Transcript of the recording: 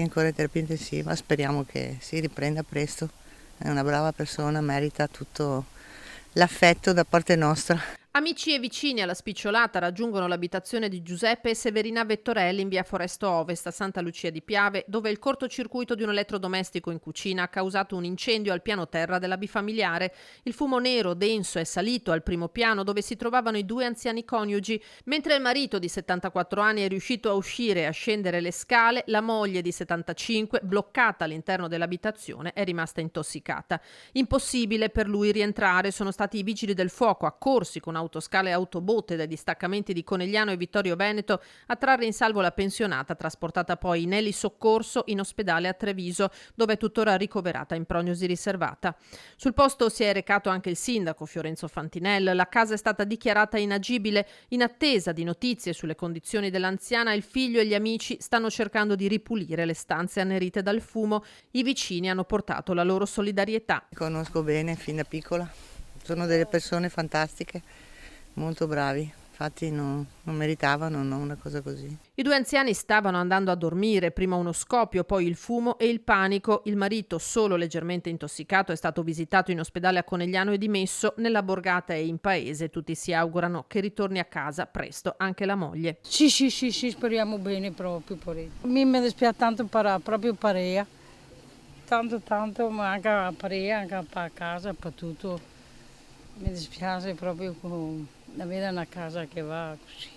Ancora in terapia intensiva, speriamo che si riprenda presto. È una brava persona, merita tutto l'affetto da parte nostra. Amici e vicini alla spicciolata raggiungono l'abitazione di Giuseppe e Severina Vettorelli in via Foresto Ovest a Santa Lucia di Piave, dove il cortocircuito di un elettrodomestico in cucina ha causato un incendio al piano terra della bifamiliare. Il fumo nero denso è salito al primo piano dove si trovavano i due anziani coniugi. Mentre il marito di 74 anni è riuscito a uscire e a scendere le scale, la moglie di 75, bloccata all'interno dell'abitazione, è rimasta intossicata. Impossibile per lui rientrare, sono stati i vigili del fuoco accorsi con autoscale e autobotte dai distaccamenti di Conegliano e Vittorio Veneto a trarre in salvo la pensionata, trasportata poi in elisoccorso in ospedale a Treviso, dove è tuttora ricoverata in prognosi riservata. Sul posto si è recato anche il sindaco Fiorenzo Fantinel. La casa è stata dichiarata inagibile. In attesa di notizie sulle condizioni dell'anziana, il figlio e gli amici stanno cercando di ripulire le stanze annerite dal fumo. I vicini hanno portato la loro solidarietà. Li conosco bene fin da piccola, sono delle persone fantastiche, molto bravi, infatti non meritavano no, una cosa così. I due anziani stavano andando a dormire, prima uno scoppio, poi il fumo e il panico. Il marito, solo leggermente intossicato, è stato visitato in ospedale a Conegliano e dimesso. Nella borgata e in paese tutti si augurano che ritorni a casa presto anche la moglie. Sì, sì, sì, sì, speriamo bene proprio per lei. Mi dispiace tanto proprio per lei. Tanto, ma anche per lei, anche per casa, per tutto. Mi dispiace proprio avere una casa che va così.